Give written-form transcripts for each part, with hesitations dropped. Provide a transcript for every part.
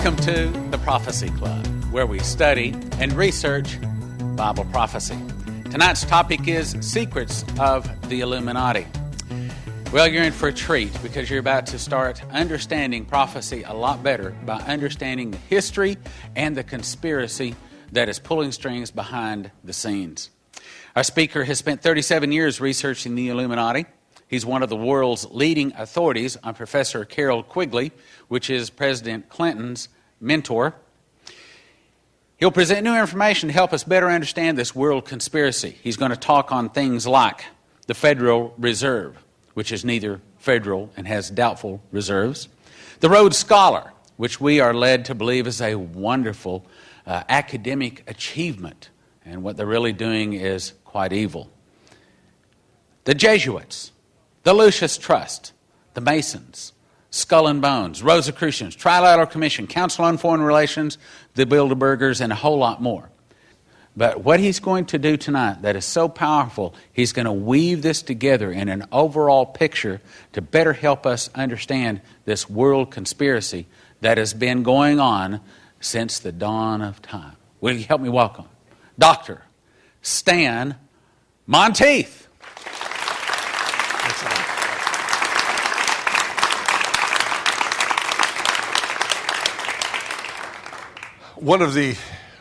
Welcome to the Prophecy Club, where we study and research Bible prophecy. Tonight's topic is Secrets of the Illuminati. Well, you're in for a treat because you're about to start understanding prophecy a lot better by understanding the history and the conspiracy that is pulling strings behind the scenes. Our speaker has spent 37 years researching the Illuminati. He's one of the world's leading authorities on Professor Carroll Quigley, which is President Clinton's mentor. He'll present new information to help us better understand this world conspiracy. He's going to talk on things like the Federal Reserve, which is neither federal and has doubtful reserves. The Rhodes Scholar, which we are led to believe is a wonderful academic achievement, and what they're really doing is quite evil. The Jesuits, the Lucis Trust, the Masons, Skull and Bones, Rosicrucians, Trilateral Commission, Council on Foreign Relations, the Bilderbergers, and a whole lot more. But what he's going to do tonight that is so powerful, he's going to weave this together in an overall picture to better help us understand this world conspiracy that has been going on since the dawn of time. Will you help me welcome Dr. Stan Monteith? One of the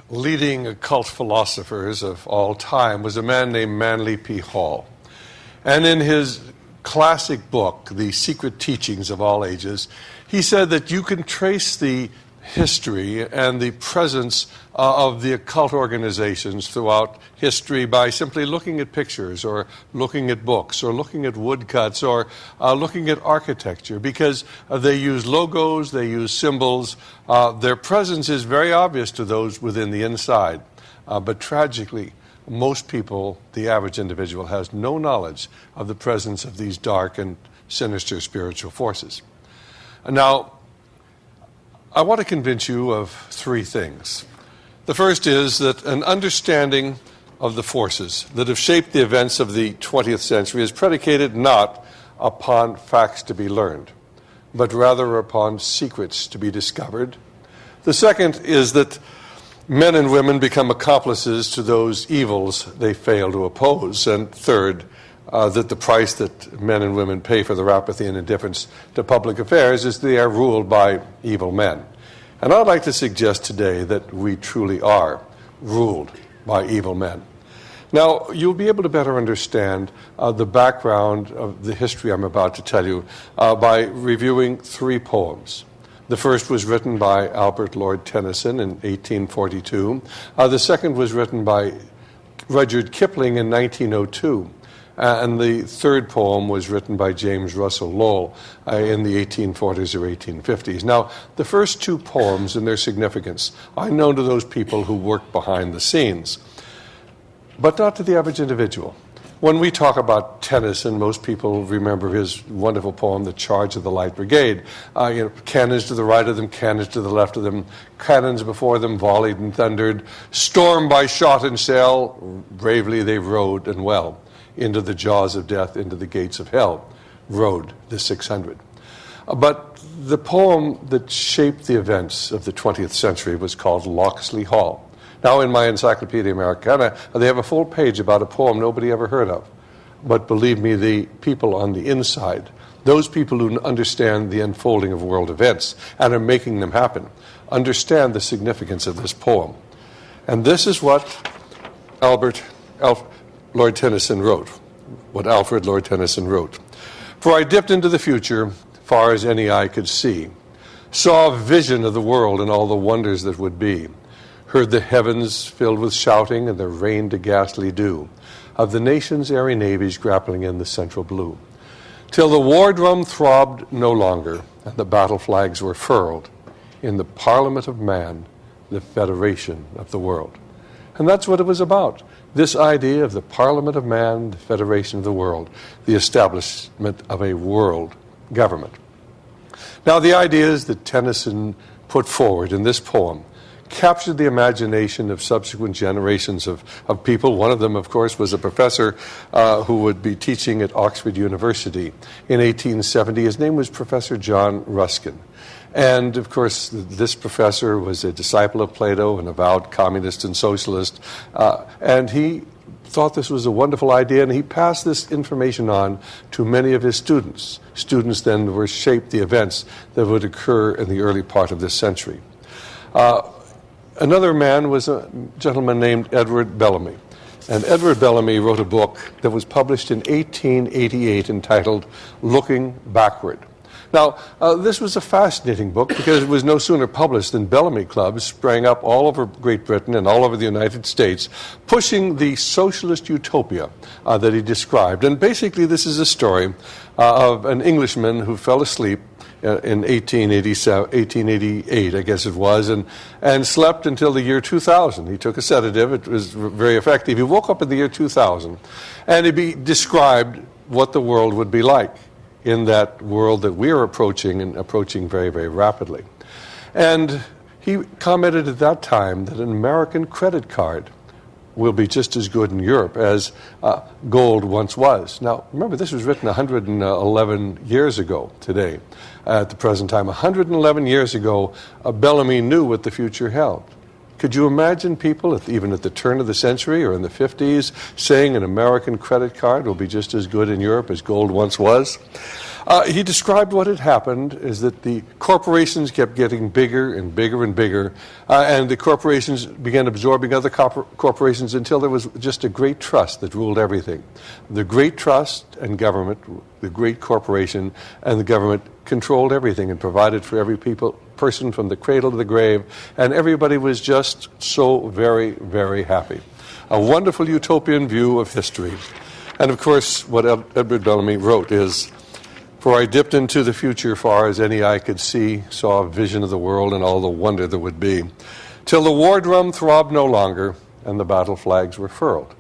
leading occult philosophers of all time was a man named Manly P. Hall. And in his classic book, The Secret Teachings of All Ages, he said that you can trace the history and the presence of the occult organizations throughout history by simply looking at pictures or looking at books or looking at woodcuts or looking at architecture, because they use logos, they use symbols. Their presence is very obvious to those within the inside. But tragically, most people, the average individual, has no knowledge of the presence of these dark and sinister spiritual forces. Now, I want to convince you of three things. The first is that an understanding of the forces that have shaped the events of the 20th century is predicated not upon facts to be learned, but rather upon secrets to be discovered. The second is that men and women become accomplices to those evils they fail to oppose. And third, that the price that men and women pay for their apathy and indifference to public affairs is they are ruled by evil men. And I'd like to suggest today that we truly are ruled by evil men. Now, you'll be able to better understand the background of the history I'm about to tell you by reviewing three poems. The first was written by Albert Lord Tennyson in 1842. The second was written by Rudyard Kipling in 1902. And the third poem was written by James Russell Lowell in the 1840s or 1850s. Now, the first two poems and their significance are known to those people who work behind the scenes, but not to the average individual. When we talk about Tennyson, most people remember his wonderful poem, The Charge of the Light Brigade. Cannons to the right of them, cannons to the left of them, cannons before them volleyed and thundered, stormed by shot and shell, bravely they rode and well. Into the jaws of death, into the gates of hell, rode the 600. But the poem that shaped the events of the 20th century was called Locksley Hall. Now, in my Encyclopedia Americana, they have a full page about a poem nobody ever heard of. But believe me, the people on the inside, those people who understand the unfolding of world events and are making them happen, understand the significance of this poem. And this is what Lord Tennyson wrote, what Alfred Lord Tennyson wrote. For I dipped into the future, far as any eye could see, saw a vision of the world and all the wonders that would be, heard the heavens filled with shouting and there rained a ghastly dew of the nation's airy navies grappling in the central blue, till the war drum throbbed no longer and the battle flags were furled in the Parliament of Man, the Federation of the World. And that's what it was about. This idea of the Parliament of Man, the Federation of the World, the establishment of a world government. Now, the ideas that Tennyson put forward in this poem captured the imagination of subsequent generations of people. One of them, of course, was a professor who would be teaching at Oxford University in 1870. His name was Professor John Ruskin. And, of course, this professor was a disciple of Plato, an avowed communist and socialist, and he thought this was a wonderful idea, and he passed this information on to many of his students. Students then were shaped the events that would occur in the early part of this century. Another man was a gentleman named Edward Bellamy. And Edward Bellamy wrote a book that was published in 1888 entitled Looking Backward. Now, this was a fascinating book because it was no sooner published than Bellamy clubs sprang up all over Great Britain and all over the United States, pushing the socialist utopia that he described. And basically, this is a story of an Englishman who fell asleep in 1888, I guess it was, and slept until the year 2000. He took a sedative. It was very effective. He woke up in the year 2000, and he described what the world would be like in that world that we are approaching, and approaching very, very rapidly. And he commented at that time that an American credit card will be just as good in Europe as gold once was. Now, remember, this was written 111 years ago today, at the present time. 111 years ago, Bellamy knew what the future held. Could you imagine people, even at the turn of the century or in the 50s, saying an American credit card will be just as good in Europe as gold once was? He described what had happened is that the corporations kept getting bigger and bigger and bigger, and the corporations began absorbing other corporations until there was just a great trust that ruled everything. The great trust and government, the great corporation and the government controlled everything and provided for every person from the cradle to the grave, and everybody was just so very, very happy. A wonderful utopian view of history. And of course, what Edward Bellamy wrote is, "For I dipped into the future far as any eye could see, saw a vision of the world and all the wonder there would be, till the war drum throbbed no longer and the battle flags were furled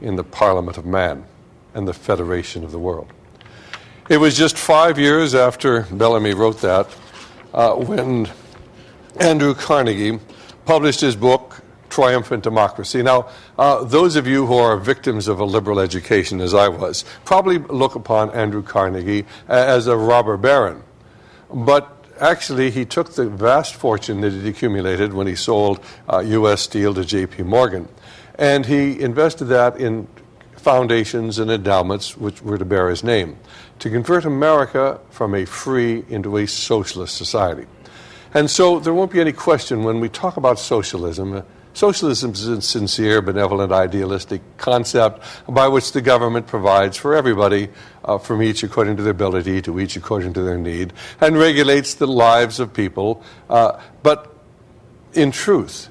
in the Parliament of Man and the Federation of the World." It was just 5 years after Bellamy wrote that when Andrew Carnegie published his book, Triumphant Democracy. Now, those of you who are victims of a liberal education, as I was, probably look upon Andrew Carnegie as a robber baron. But actually, he took the vast fortune that he'd accumulated when he sold U.S. Steel to J.P. Morgan, and he invested that in foundations and endowments which were to bear his name, to convert America from a free into a socialist society. And so there won't be any question when we talk about socialism. Socialism is a sincere, benevolent, idealistic concept by which the government provides for everybody, from each according to their ability to each according to their need, and regulates the lives of people. But in truth,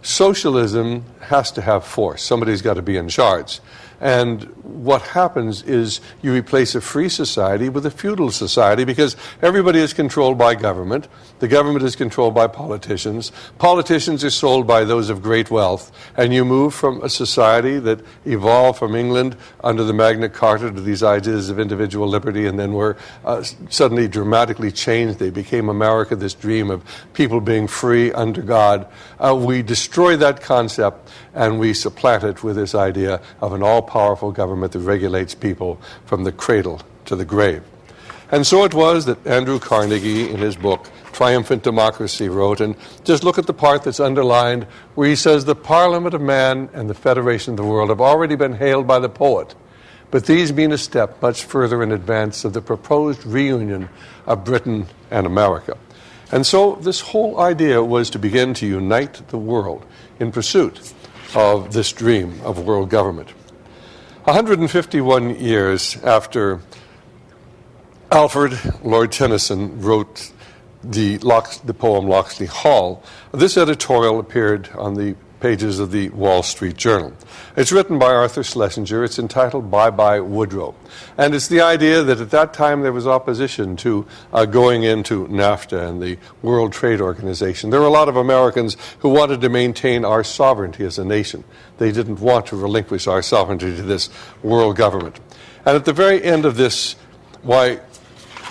socialism has to have force. Somebody's got to be in charge. And what happens is you replace a free society with a feudal society because everybody is controlled by government. The government is controlled by politicians. Politicians are sold by those of great wealth. And you move from a society that evolved from England under the Magna Carta to these ideas of individual liberty and then were suddenly dramatically changed. They became America, this dream of people being free under God. We destroy that concept and we supplant it with this idea of an all-powerful government that regulates people from the cradle to the grave. And so it was that Andrew Carnegie, in his book, Triumphant Democracy, wrote, and just look at the part that's underlined, where he says, "The Parliament of Man and the Federation of the World have already been hailed by the poet, but these mean a step much further in advance of the proposed reunion of Britain and America." And so this whole idea was to begin to unite the world in pursuit of this dream of world government. 151 years after Alfred Lord Tennyson wrote the poem Locksley Hall, this editorial appeared on the pages of the Wall Street Journal. It's written by Arthur Schlesinger. It's entitled Bye Bye Woodrow. And it's the idea that at that time there was opposition to going into NAFTA and the World Trade Organization. There were a lot of Americans who wanted to maintain our sovereignty as a nation. They didn't want to relinquish our sovereignty to this world government. And at the very end of this,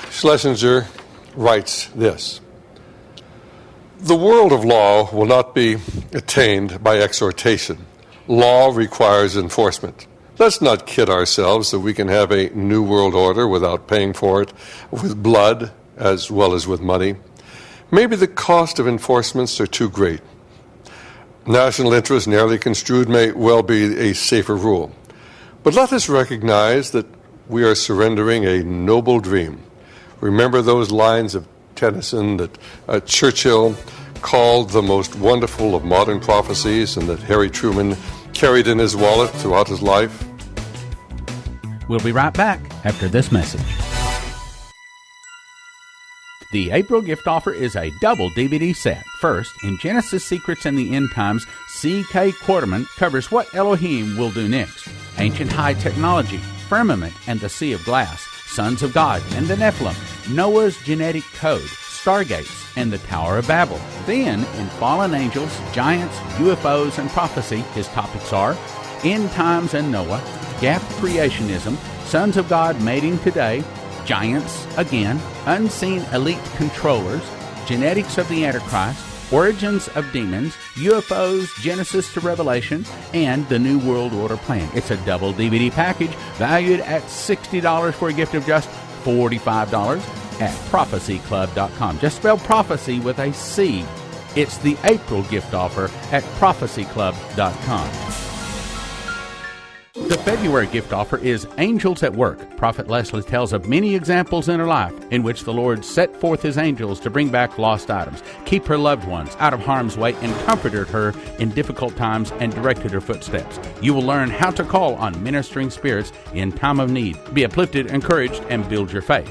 Schlesinger writes this: The world of law will not be attained by exhortation. Law requires enforcement. Let's not kid ourselves that we can have a new world order without paying for it with blood as well as with money. Maybe the cost of enforcements are too great. National interest, narrowly construed, may well be a safer rule. But let us recognize that we are surrendering a noble dream. Remember those lines of Tennyson that Churchill called the most wonderful of modern prophecies and that Harry Truman carried in his wallet throughout his life? We'll be right back after this message. The April gift offer is a double DVD set. First, in Genesis Secrets and the End Times, C.K. Quarterman covers what Elohim will do next. Ancient high technology, firmament and the sea of glass, sons of God and the Nephilim, Noah's genetic code, stargates, and the Tower of Babel. Then, in Fallen Angels, Giants, UFOs, and Prophecy, his topics are End Times and Noah, Gap Creationism, Sons of God Mating Today, Giants, again, Unseen Elite Controllers, Genetics of the Antichrist, Origins of Demons, UFOs, Genesis to Revelation, and the New World Order Plan. It's a double DVD package valued at $60 for a gift of just $45 at prophecyclub.com. Just spell prophecy with a C. It's the April gift offer at prophecyclub.com. The February gift offer is Angels at Work. Prophet Leslie tells of many examples in her life in which the Lord set forth his angels to bring back lost items, keep her loved ones out of harm's way, and comforted her in difficult times and directed her footsteps. You will learn how to call on ministering spirits in time of need. Be uplifted, encouraged, and build your faith.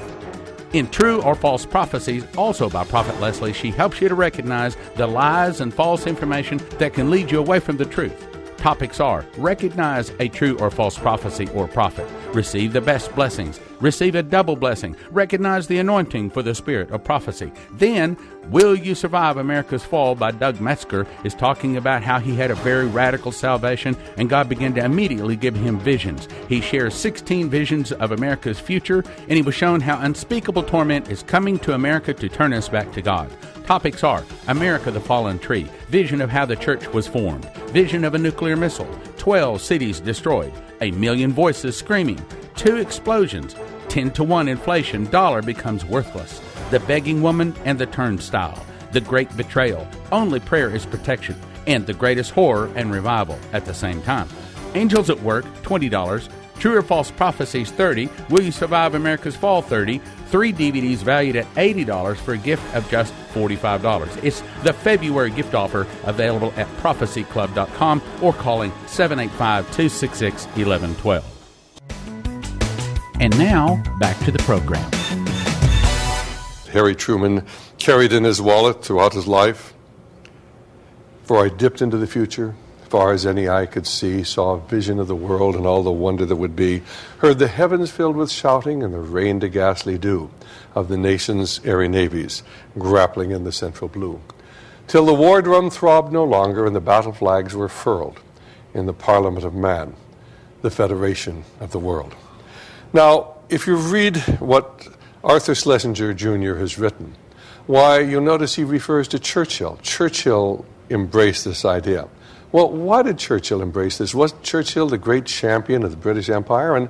In True or False Prophecies, also by Prophet Leslie, she helps you to recognize the lies and false information that can lead you away from the truth. Topics are: recognize a true or false prophecy or prophet, receive the best blessings, receive a double blessing, recognize the anointing for the spirit of prophecy. Then, Will You Survive America's Fall by Doug Metzger is talking about how he had a very radical salvation and God began to immediately give him visions. He shares 16 visions of America's future, and he was shown how unspeakable torment is coming to America to turn us back to God. Topics are: America the Fallen Tree, vision of how the church was formed, vision of a nuclear missile, 12 cities destroyed, a million voices screaming, 2 explosions, 10-to-1 inflation, dollar becomes worthless, the begging woman and the turnstile, the great betrayal, only prayer is protection, and the greatest horror and revival at the same time. Angels at Work, $20. True or False Prophecies, $30. Will You Survive America's Fall, $30. 3 DVDs valued at $80 for a gift of just $45. It's the February gift offer, available at prophecyclub.com or calling 785-266-1112. And now, back to the program. Harry Truman carried in his wallet throughout his life. For I dipped into the future, far as any eye could see, saw a vision of the world and all the wonder that would be, heard the heavens filled with shouting and the rain to ghastly dew of the nation's airy navies grappling in the central blue, till the war drum throbbed no longer and the battle flags were furled in the Parliament of Man, the Federation of the World. Now, if you read what Arthur Schlesinger Jr. has written, why, you'll notice he refers to Churchill. Churchill embraced this idea. Well, why did Churchill embrace this? Was Churchill the great champion of the British Empire? And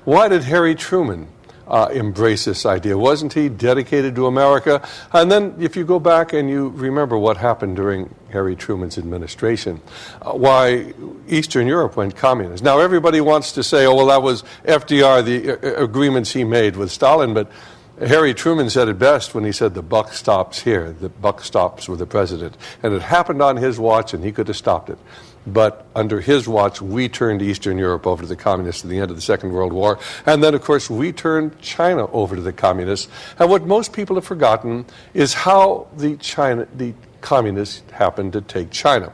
why did Harry Truman embrace this idea? Wasn't he dedicated to America? And then if you go back and you remember what happened during Harry Truman's administration, why Eastern Europe went communist. Now, everybody wants to say, oh, well, that was FDR, the agreements he made with Stalin, but Harry Truman said it best when he said the buck stops here. The buck stops with the president. And it happened on his watch, and he could have stopped it. But under his watch, we turned Eastern Europe over to the communists at the end of the Second World War. And then, of course, we turned China over to the communists. And what most people have forgotten is how the communists happened to take China.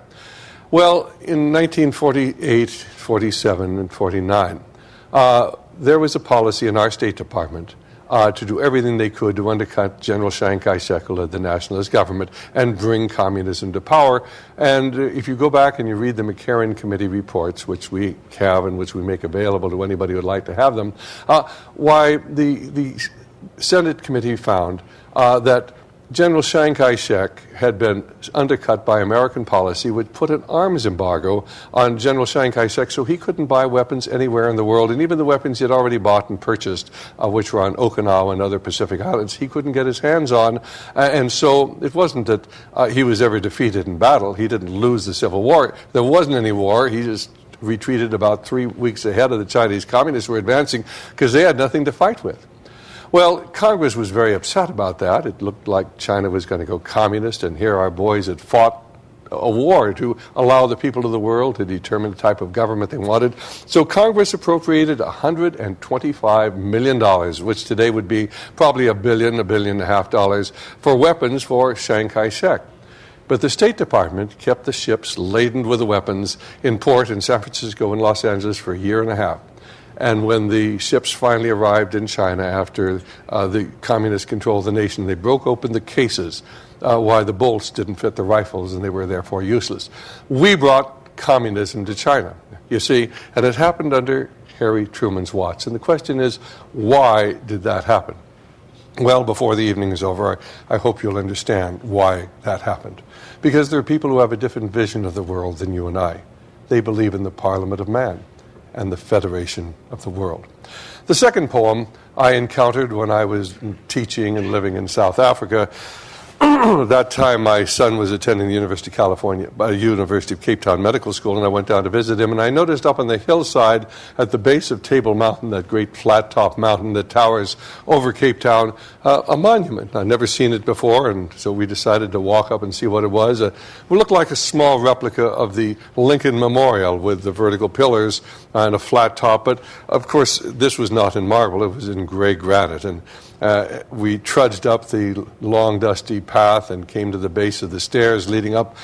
Well, in 1948, 47, and 49, there was a policy in our State Department to do everything they could to undercut General Chiang Kai-shek, who led the nationalist government, and bring communism to power. And if you go back and you read the McCarran Committee reports, which we have and which we make available to anybody who would like to have them, why the Senate committee found that General Chiang Kai-shek had been undercut by American policy, which put an arms embargo on General Chiang Kai-shek, so he couldn't buy weapons anywhere in the world, and even the weapons he had already bought and purchased, which were on Okinawa and other Pacific islands, he couldn't get his hands on. And so it wasn't that he was ever defeated in battle. He didn't lose the Civil War. There wasn't any war. He just retreated about 3 weeks ahead of the Chinese communists who were advancing because they had nothing to fight with. Well, Congress was very upset about that. It looked like China was going to go communist, and here our boys had fought a war to allow the people of the world to determine the type of government they wanted. So Congress appropriated $125 million, which today would be probably $1 billion and a half dollars, for weapons for Chiang Kai-shek. But the State Department kept the ships laden with the weapons in port in San Francisco and Los Angeles for a year and a half. And when the ships finally arrived in China after the communists controlled the nation, they broke open the cases why the bolts didn't fit the rifles and they were therefore useless. We brought communism to China, you see, and it happened under Harry Truman's watch. And the question is, why did that happen? Well, before the evening is over, I hope you'll understand why that happened. Because there are people who have a different vision of the world than you and I. They believe in the Parliament of Man and the Federation of the World. The second poem I encountered when I was teaching and living in South Africa. That time my son was attending the University of Cape Town Medical School, and I went down to visit him, and I noticed up on the hillside at the base of Table Mountain, that great flat-top mountain that towers over Cape Town, a monument. I'd never seen it before, and so we decided to walk up and see what it was. It looked like a small replica of the Lincoln Memorial with the vertical pillars and a flat top, but of course this was not in marble, it was in gray granite. And we trudged up the long, dusty path and came to the base of the stairs leading up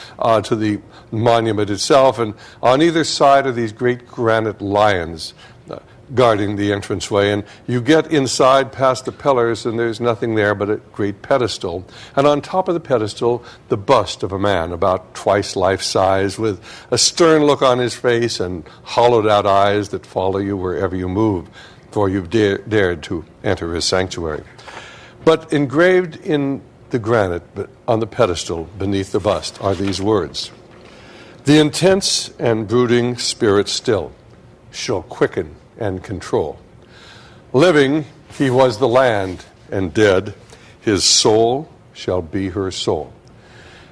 to the monument itself. And on either side are these great granite lions guarding the entranceway. And you get inside past the pillars, and there's nothing there but a great pedestal. And on top of the pedestal, the bust of a man about twice life size, with a stern look on his face and hollowed-out eyes that follow you wherever you move, for you've dared to enter his sanctuary. But engraved in the granite on the pedestal beneath the bust are these words: "The intense and brooding spirit still shall quicken and control. Living, he was the land, and dead, his soul shall be her soul."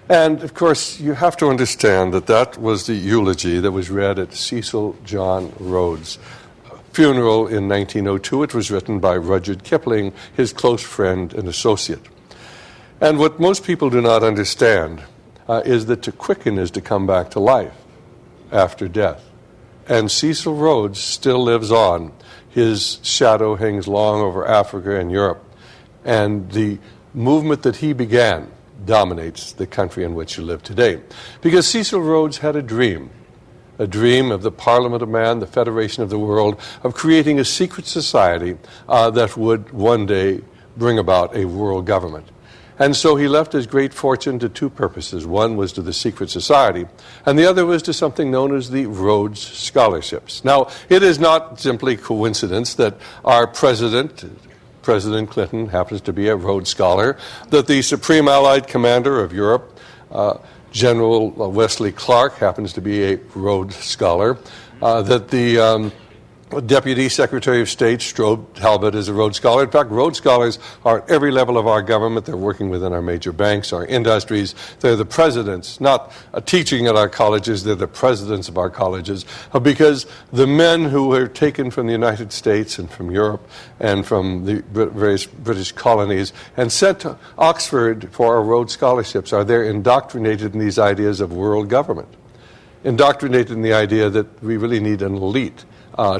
And, of course, you have to understand that that was the eulogy that was read at Cecil John Rhodes' funeral in 1902. It was written by Rudyard Kipling, his close friend and associate. And what most people do not understand is that to quicken is to come back to life after death. And Cecil Rhodes still lives on. His shadow hangs long over Africa and Europe. And the movement that he began dominates the country in which you live today. Because Cecil Rhodes had a dream of the Parliament of Man, the Federation of the World, of creating a secret society that would one day bring about a world government. And so he left his great fortune to two purposes. One was to the secret society, and the other was to something known as the Rhodes Scholarships. Now, it is not simply coincidence that our President Clinton, happens to be a Rhodes Scholar, that the Supreme Allied Commander of Europe, General Wesley Clark, happens to be a Rhodes Scholar, that the Deputy Secretary of State, Strobe Talbot, is a Rhodes Scholar. In fact, Rhodes Scholars are at every level of our government. They're working within our major banks, our industries. They're the presidents, not teaching at our colleges. They're the presidents of our colleges, because the men who were taken from the United States and from Europe and from the various British colonies and sent to Oxford for our Rhodes Scholarships are there indoctrinated in these ideas of world government, indoctrinated in the idea that we really need an elite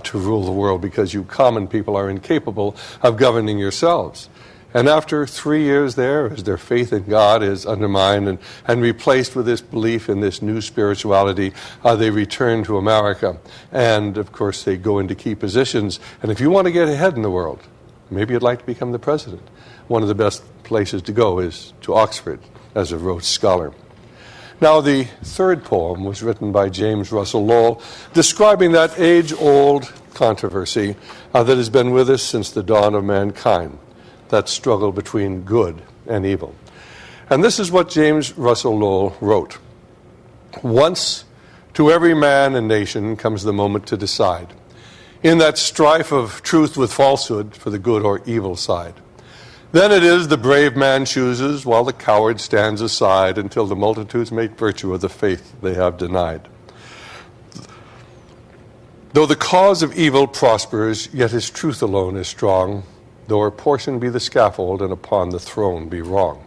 to rule the world, because you common people are incapable of governing yourselves. And after 3 years there, as their faith in God is undermined and replaced with this belief in this new spirituality, they return to America. And, of course, they go into key positions. And if you want to get ahead in the world, maybe you'd like to become the president, one of the best places to go is to Oxford as a Rhodes Scholar. Now, the third poem was written by James Russell Lowell, describing that age-old controversy that has been with us since the dawn of mankind, that struggle between good and evil. And this is what James Russell Lowell wrote. Once to every man and nation comes the moment to decide, in that strife of truth with falsehood for the good or evil side. Then it is the brave man chooses, while the coward stands aside, until the multitudes make virtue of the faith they have denied. Though the cause of evil prospers, yet his truth alone is strong, though her portion be the scaffold, and upon the throne be wrong.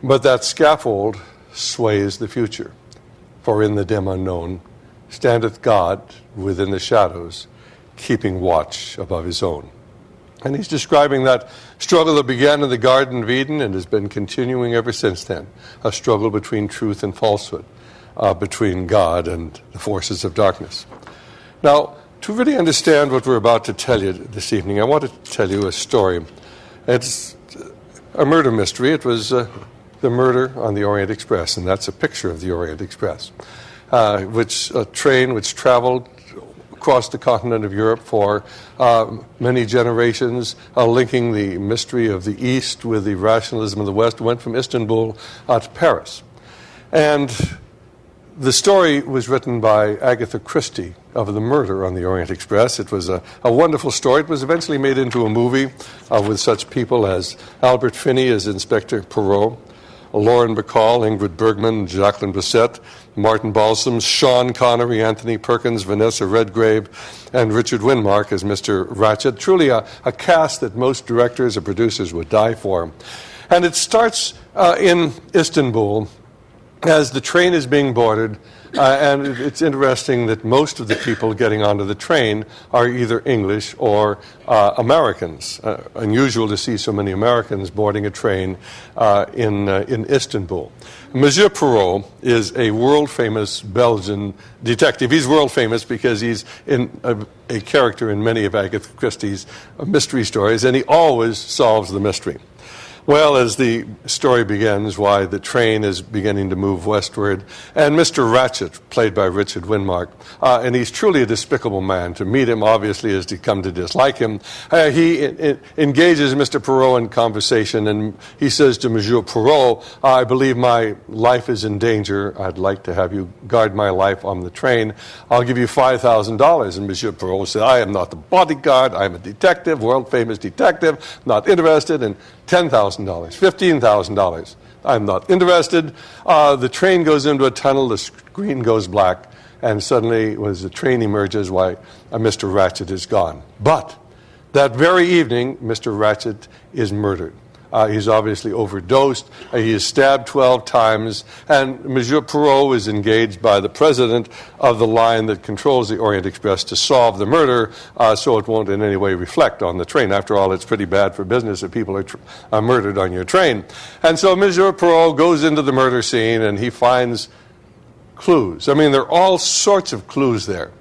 But that scaffold sways the future, for in the dim unknown standeth God within the shadows, keeping watch above his own. And he's describing that struggle that began in the Garden of Eden and has been continuing ever since then, a struggle between truth and falsehood, between God and the forces of darkness. Now, to really understand what we're about to tell you this evening, I want to tell you a story. It's a murder mystery. It was the murder on the Orient Express, and that's a picture of the Orient Express, which a train which traveled across the continent of Europe for many generations, linking the mystery of the East with the rationalism of the West, went from Istanbul to Paris. And the story was written by Agatha Christie of the murder on the Orient Express. It was a wonderful story. It was eventually made into a movie with such people as Albert Finney as Inspector Poirot, Lauren Bacall, Ingrid Bergman, Jacqueline Bisset, Martin Balsam, Sean Connery, Anthony Perkins, Vanessa Redgrave, and Richard Widmark as Mr. Ratchet. Truly a cast that most directors or producers would die for. And it starts in Istanbul as the train is being boarded, and it's interesting that most of the people getting onto the train are either English or Americans. Unusual to see so many Americans boarding a train in Istanbul. Monsieur Poirot is a world-famous Belgian detective. He's world-famous because he's a character in many of Agatha Christie's mystery stories, and he always solves the mystery. Well, as the story begins, why the train is beginning to move westward, and Mr. Ratchet, played by Richard Widmark, and he's truly a despicable man. To meet him, obviously, is to come to dislike him. He engages Mr. Poirot in conversation, and he says to Monsieur Poirot, I believe my life is in danger. I'd like to have you guard my life on the train. I'll give you $5,000. And Monsieur Poirot said, I am not the bodyguard. I'm a detective, world-famous detective, not interested in $10,000, $15,000. I'm not interested. The train goes into a tunnel, the screen goes black, and suddenly, as the train emerges, why, Mr. Ratchet is gone. But that very evening, Mr. Ratchet is murdered. He's obviously overdosed. He is stabbed 12 times. And Monsieur Poirot is engaged by the president of the line that controls the Orient Express to solve the murder so it won't in any way reflect on the train. After all, it's pretty bad for business if people are murdered on your train. And so Monsieur Poirot goes into the murder scene and he finds clues. I mean, there are all sorts of clues there.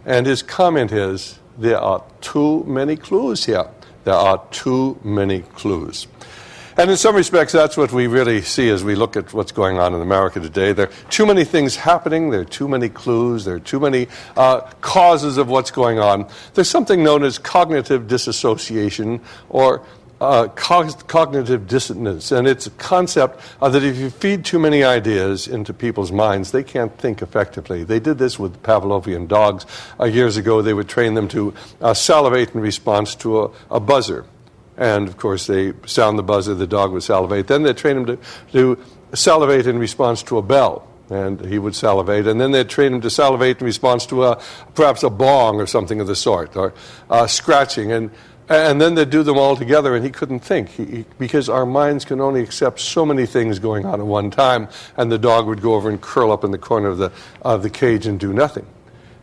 And his comment is, there are too many clues here. There are too many clues. And in some respects, that's what we really see as we look at what's going on in America today. There are too many things happening. There are too many clues. There are too many causes of what's going on. There's something known as cognitive disassociation or cognitive dissonance. And it's a concept that if you feed too many ideas into people's minds, they can't think effectively. They did this with Pavlovian dogs. Years ago, they would train them to salivate in response to a buzzer. And, of course, they sound the buzzer, the dog would salivate. Then they'd train him to salivate in response to a bell, and he would salivate. And then they'd train him to salivate in response to perhaps a bong or something of the sort, or scratching. And then they'd do them all together, and he couldn't think, because our minds can only accept so many things going on at one time, and the dog would go over and curl up in the corner of the cage and do nothing.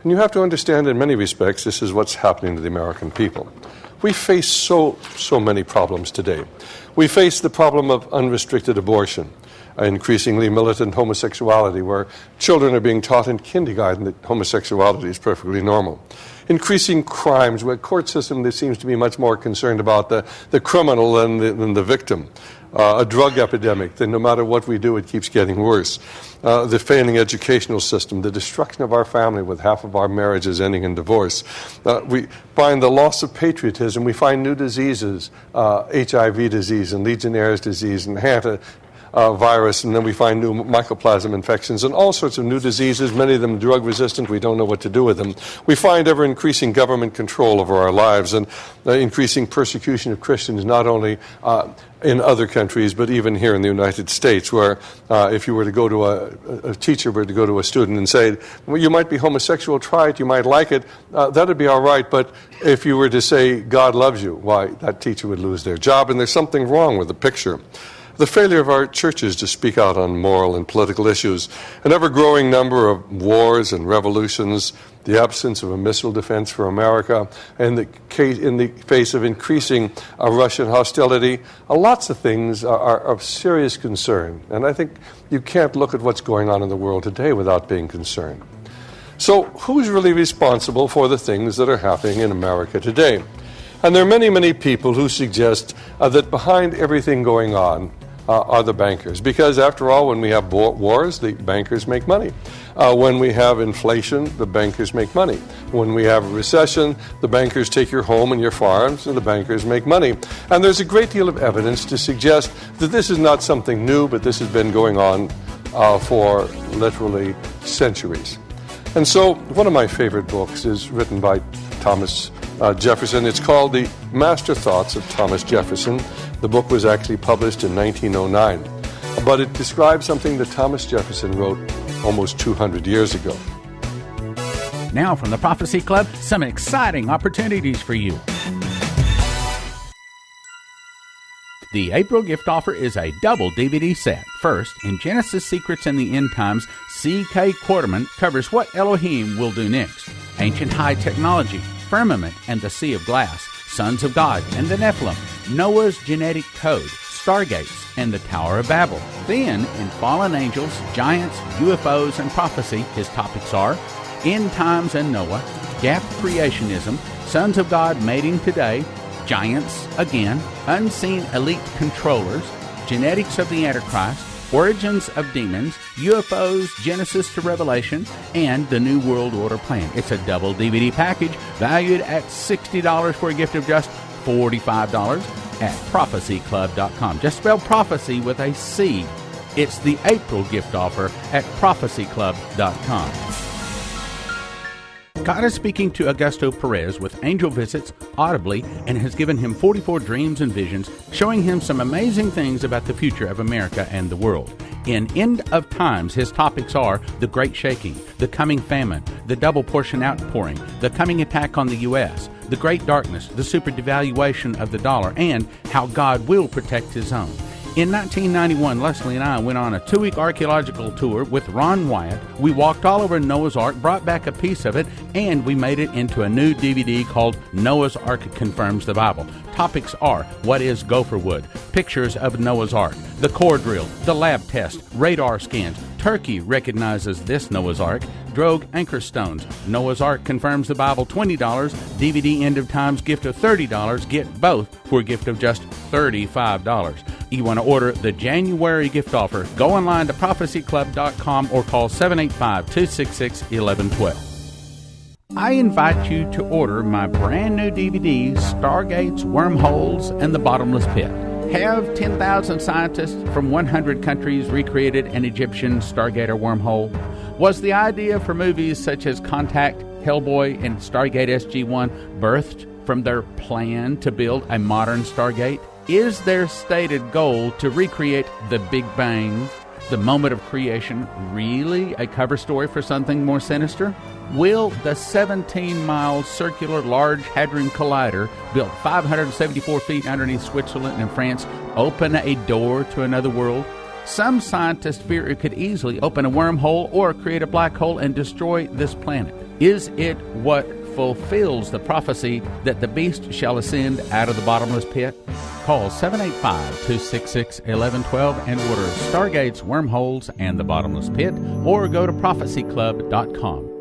And you have to understand, in many respects, this is what's happening to the American people. We face so many problems today. We face the problem of unrestricted abortion, increasingly militant homosexuality, where children are being taught in kindergarten that homosexuality is perfectly normal. Increasing crimes, where a court system that seems to be much more concerned about the criminal than the victim. A drug epidemic, that no matter what we do, it keeps getting worse. The failing educational system, the destruction of our family with half of our marriages ending in divorce. We find the loss of patriotism. We find new diseases, HIV disease and Legionnaire's disease and virus, and then we find new mycoplasma infections and all sorts of new diseases, many of them drug-resistant. We don't know what to do with them. We find ever-increasing government control over our lives and increasing persecution of Christians, not only in other countries, but even here in the United States, where if you were to go to a teacher were to go to a student and say, well, you might be homosexual, try it, you might like it, that would be all right, but if you were to say, God loves you, why, that teacher would lose their job, and there's something wrong with the picture. The failure of our churches to speak out on moral and political issues, an ever-growing number of wars and revolutions, the absence of a missile defense for America, and in the face of increasing Russian hostility, lots of things are of serious concern. And I think you can't look at what's going on in the world today without being concerned. So who's really responsible for the things that are happening in America today? And there are many, many people who suggest that behind everything going on are the bankers. Because after all, when we have wars, the bankers make money. When we have inflation, the bankers make money. When we have a recession, the bankers take your home and your farms, and the bankers make money. And there's a great deal of evidence to suggest that this is not something new, but this has been going on for literally centuries. And so one of my favorite books is written by Thomas Jefferson. It's called The Master Thoughts of Thomas Jefferson. The book was actually published in 1909, but it describes something that Thomas Jefferson wrote almost 200 years ago. Now from the Prophecy Club, some exciting opportunities for you. The April gift offer is a double DVD set. First, in Genesis Secrets and the End Times, C.K. Quarterman covers what Elohim will do next. Ancient high technology, firmament and the sea of glass, sons of God and the Nephilim, Noah's genetic code, stargates, and the Tower of Babel. Then, in fallen angels, giants, UFOs, and prophecy, his topics are End Times and Noah, Gap Creationism, Sons of God Mating Today, Giants again, Unseen Elite Controllers, Genetics of the Antichrist, Origins of Demons, UFOs, Genesis to Revelation, and the New World Order Plan. It's a double DVD package valued at $60 for a gift of just $45 at prophecyclub.com. Just spell prophecy with a C. It's the April gift offer at prophecyclub.com. God is speaking to Augusto Perez with angel visits audibly and has given him 44 dreams and visions, showing him some amazing things about the future of America and the world. In End of Times, his topics are the Great Shaking, the coming famine, the double portion outpouring, the coming attack on the U.S., the Great Darkness, the super devaluation of the dollar, and how God will protect his own. In 1991, Leslie and I went on a 2-week archaeological tour with Ron Wyatt. We walked all over Noah's Ark, brought back a piece of it, and we made it into a new DVD called Noah's Ark Confirms the Bible. Topics are, what is gopher wood? Pictures of Noah's Ark, the core drill, the lab test, radar scans. Turkey recognizes this Noah's Ark. Drogue anchor stones. Noah's Ark Confirms the Bible, $20. DVD End of Times gift of $30. Get both for a gift of just $35. You want to order the January gift offer, go online to prophecyclub.com or call 785-266-1112. I invite you to order my brand new DVD, Stargates, Wormholes, and the Bottomless Pit. Have 10,000 scientists from 100 countries recreated an Egyptian Stargater wormhole? Was the idea for movies such as Contact, Hellboy, and Stargate SG-1 birthed from their plan to build a modern Stargate? Is their stated goal to recreate the Big Bang, the moment of creation, really a cover story for something more sinister? Will the 17-mile circular Large Hadron Collider, built 574 feet underneath Switzerland and France, open a door to another world? Some scientists fear it could easily open a wormhole or create a black hole and destroy this planet. Is it what fulfills the prophecy that the beast shall ascend out of the bottomless pit? Call 785-266-1112 and order Stargates, Wormholes, and the Bottomless Pit, or go to prophecyclub.com.